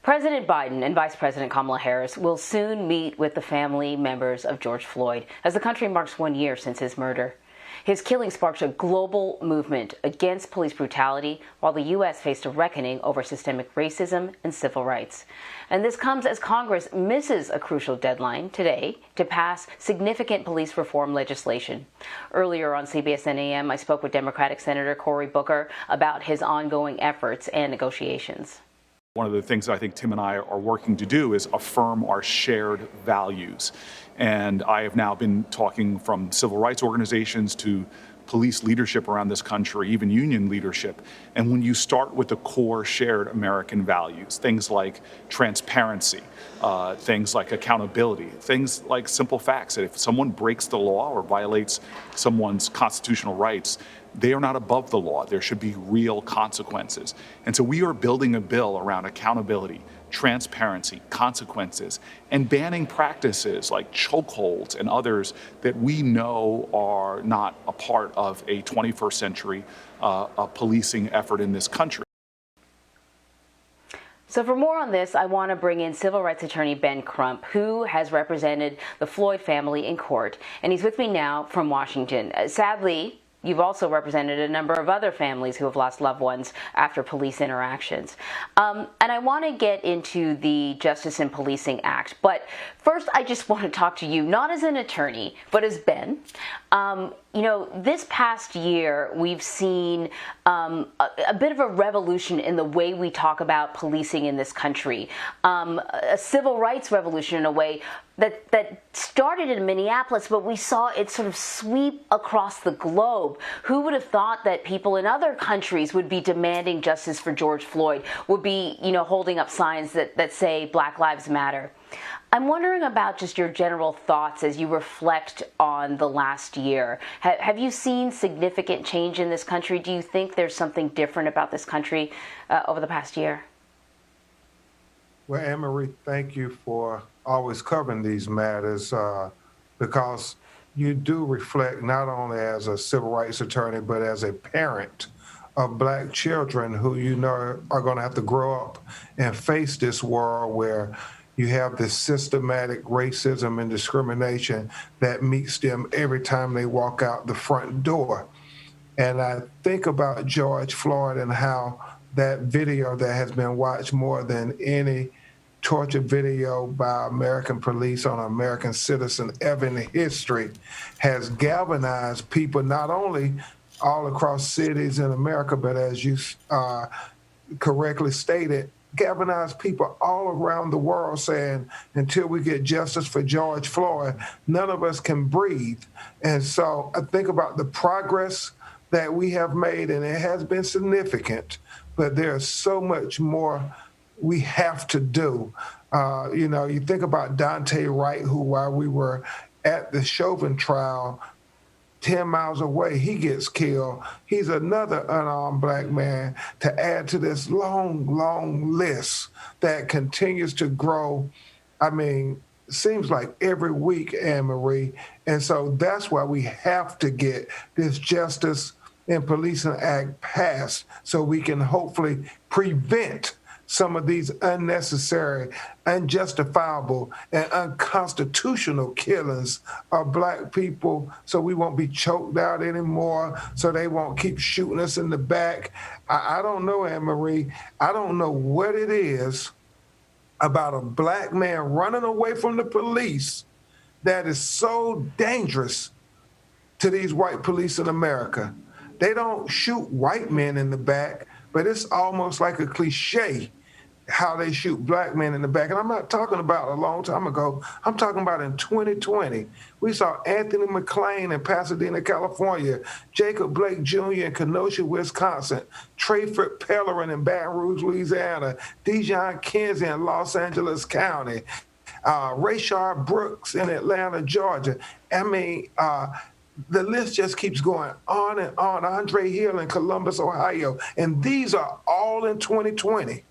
President Biden and Vice President Kamala Harris will soon meet with the family members of George Floyd as the country marks 1 year since his murder. His killing sparked a global movement against police brutality while the U.S. faced a reckoning over systemic racism and civil rights. And this comes as Congress misses a crucial deadline today to pass significant police reform legislation. Earlier on CBSN AM, I spoke with Democratic Senator Cory Booker about his ongoing efforts and negotiations. One of the things I think Tim and I are working to do is affirm our shared values. And I have now been talking from civil rights organizations to police leadership around this country, even union leadership. And when you start with the core shared American values, things like transparency, things like accountability, things like simple facts, that if someone breaks the law or violates someone's constitutional rights, they are not above the law. There should be real consequences. And so we are building a bill around accountability, transparency, consequences, and banning practices like chokeholds and others that we know are not a part of a 21st century policing effort in this country. So for more on this, I want to bring in civil rights attorney Ben Crump, who has represented the Floyd family in court. And he's with me now from Washington. Sadly, you've also represented a number of other families who have lost loved ones after police interactions. And I want to get into the Justice in Policing Act. But first, I just want to talk to you, not as an attorney, but as Ben. This past year, we've seen a bit of a revolution in the way we talk about policing in this country, a civil rights revolution in a way that started in Minneapolis, but we saw it sort of sweep across the globe. Who would have thought that people in other countries would be demanding justice for George Floyd, would be, holding up signs that say Black Lives Matter? I'm wondering about just your general thoughts as you reflect on the last year. Have you seen significant change in this country? Do you think there's something different about this country over the past year? Well, Anne-Marie, thank you for always covering these matters because you do reflect not only as a civil rights attorney, but as a parent of Black children who are going to have to grow up and face this world where you have this systematic racism and discrimination that meets them every time they walk out the front door. And I think about George Floyd and how that video that has been watched more than any torture video by American police on an American citizen ever in history has galvanized people not only all across cities in America, but as you correctly stated, galvanized people all around the world saying, until we get justice for George Floyd, none of us can breathe. And so I think about the progress that we have made, and it has been significant, but there's so much more we have to do. You think about Dante Wright, who while we were at the Chauvin trial, 10 miles away, he gets killed. He's another unarmed Black man to add to this long, long list that continues to grow. I mean, seems like every week, Anne-Marie. And so that's why we have to get this Justice in Policing Act passed so we can hopefully prevent some of these unnecessary, unjustifiable, and unconstitutional killings of Black people so we won't be choked out anymore, so they won't keep shooting us in the back. I don't know, Anne-Marie. I don't know what it is about a Black man running away from the police that is so dangerous to these white police in America. They don't shoot white men in the back, but it's almost like a cliche how they shoot Black men in the back. And I'm not talking about a long time ago. I'm talking about in 2020. We saw Anthony McClain in Pasadena, California, Jacob Blake Jr. in Kenosha, Wisconsin, Trayford Pellerin in Baton Rouge, Louisiana, Dejon Kinsey in Los Angeles County, Rayshard Brooks in Atlanta, Georgia. I mean, the list just keeps going on and on. Andre Hill in Columbus, Ohio. And these are all in 2020.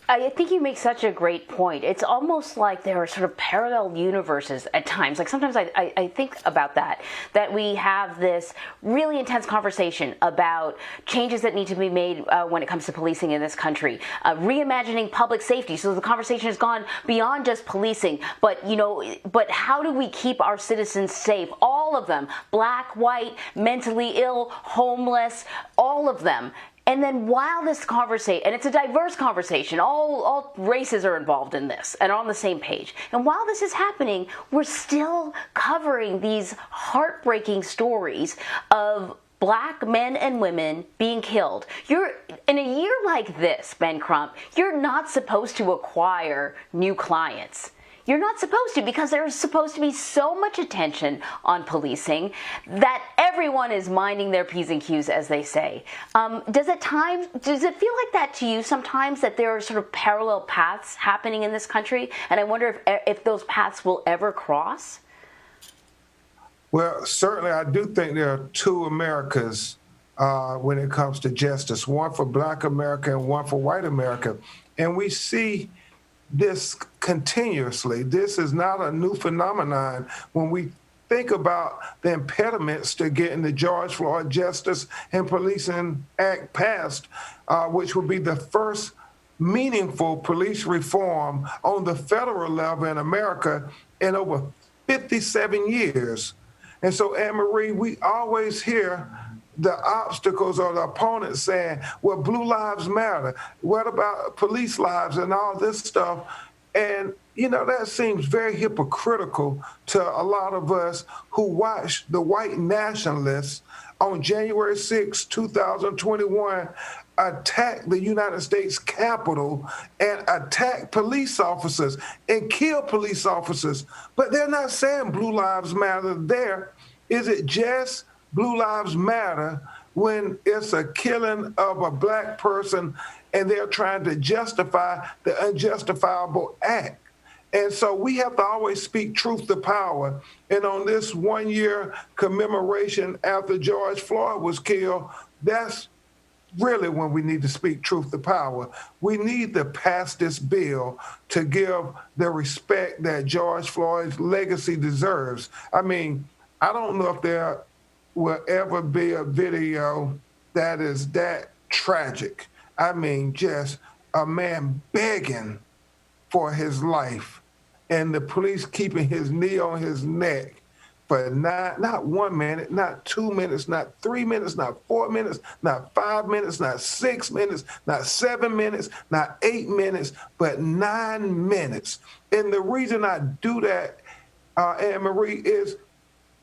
I think you make such a great point. It's almost like there are sort of parallel universes at times. Like sometimes I think about that we have this really intense conversation about changes that need to be made when it comes to policing in this country, reimagining public safety. So the conversation has gone beyond just policing, but how do we keep our citizens safe? All of them, black, white, mentally ill, homeless, all of them. And then while this conversation, and it's a diverse conversation, all races are involved in this and are on the same page. And while this is happening, we're still covering these heartbreaking stories of black men and women being killed. In a year like this, Ben Crump, you're not supposed to acquire new clients. You're not supposed to, because there's supposed to be so much attention on policing that everyone is minding their P's and Q's, as they say. Does it feel like that to you sometimes, that there are sort of parallel paths happening in this country? And I wonder if those paths will ever cross? Well, certainly I do think there are two Americas when it comes to justice, one for Black America and one for white America. And we see this continuously. This is not a new phenomenon. When we think about the impediments to getting the George Floyd Justice and Policing Act passed, which would be the first meaningful police reform on the federal level in America in over 57 years. And so, Anne Marie, we always hear the obstacles or the opponents saying, well, blue lives matter. What about police lives and all this stuff? And, that seems very hypocritical to a lot of us who watched the white nationalists on January 6, 2021, attack the United States Capitol and attack police officers and kill police officers. But they're not saying blue lives matter there. Is it just Blue Lives Matter when it's a killing of a black person and they're trying to justify the unjustifiable act? And so we have to always speak truth to power. And on this 1 year commemoration after George Floyd was killed, that's really when we need to speak truth to power. We need to pass this bill to give the respect that George Floyd's legacy deserves. I mean, I don't know if there will ever be a video that is that tragic. I mean, just a man begging for his life and the police keeping his knee on his neck for not 1 minute, not 2 minutes, not 3 minutes, not 4 minutes, not 5 minutes, not 6 minutes, not 7 minutes, not 8 minutes, but 9 minutes. And the reason I do that, Anne Marie, is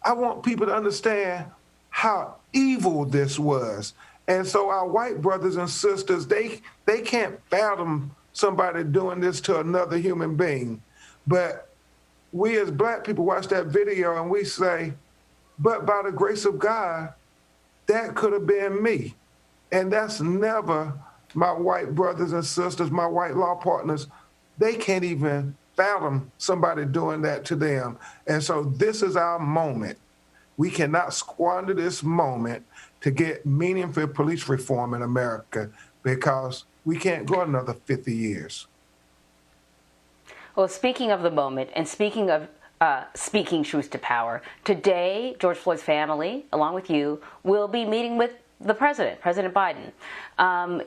I want people to understand how evil this was. And so our white brothers and sisters, they can't fathom somebody doing this to another human being. But we as black people watch that video and we say, but by the grace of God, that could have been me. And that's never my white brothers and sisters, my white law partners. They can't even fathom somebody doing that to them. And so this is our moment. We cannot squander this moment to get meaningful police reform in America, because we can't go another 50 years. Well, speaking of the moment and speaking of speaking truth to power, today George Floyd's family, along with you, will be meeting with the president, President Biden.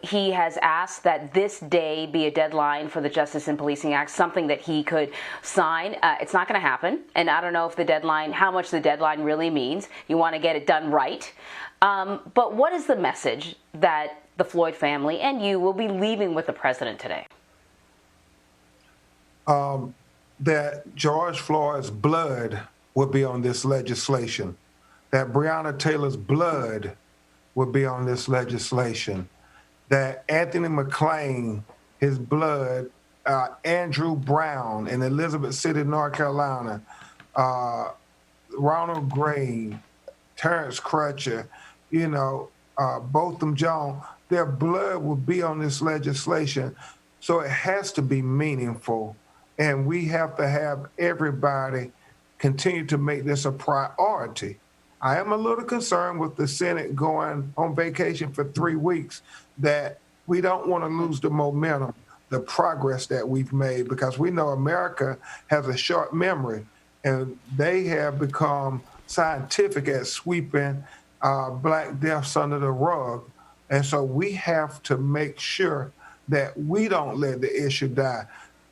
He has asked that this day be a deadline for the Justice and Policing Act, something that he could sign. It's not going to happen, and I don't know if how much the deadline really means. You want to get it done right. But what is the message that the Floyd family and you will be leaving with the president today? That George Floyd's blood will be on this legislation, that Breonna Taylor's blood will be on this legislation, that Anthony McClain, his blood, Andrew Brown in Elizabeth City, North Carolina, Ronald Gray, Terrence Crutcher, Botham Jones, their blood will be on this legislation. So it has to be meaningful. And we have to have everybody continue to make this a priority. I am a little concerned with the Senate going on vacation for 3 weeks, that we don't want to lose the momentum. the progress that we've made, because we know America has a short memory, and they have become scientific at sweeping Black deaths under the rug. And so we have to make sure that we don't let the issue die.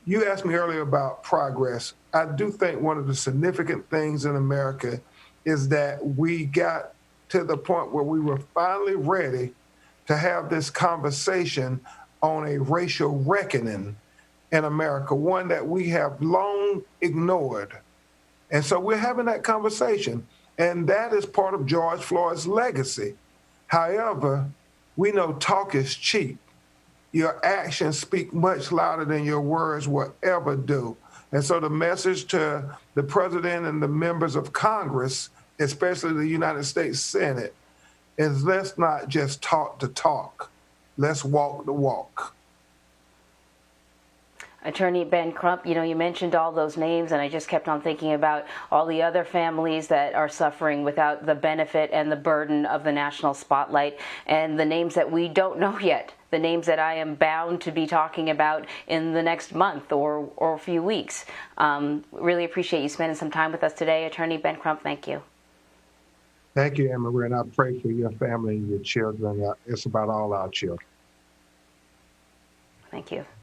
You asked me earlier about progress. I do think one of the significant things in America is that we got to the point where we were finally ready to have this conversation on a racial reckoning in America, one that we have long ignored. And so we're having that conversation, and that is part of George Floyd's legacy. However, we know talk is cheap. Your actions speak much louder than your words will ever do. And so the message to the president and the members of Congress, especially the United States Senate, is let's not just talk the talk. Let's walk the walk. Attorney Ben Crump, you mentioned all those names, and I just kept on thinking about all the other families that are suffering without the benefit and the burden of the national spotlight, and the names that we don't know yet, the names that I am bound to be talking about in the next month or a few weeks. Really appreciate you spending some time with us today. Attorney Ben Crump, thank you. Thank you, Anne-Marie, and I pray for your family and your children. It's about all our children. Thank you.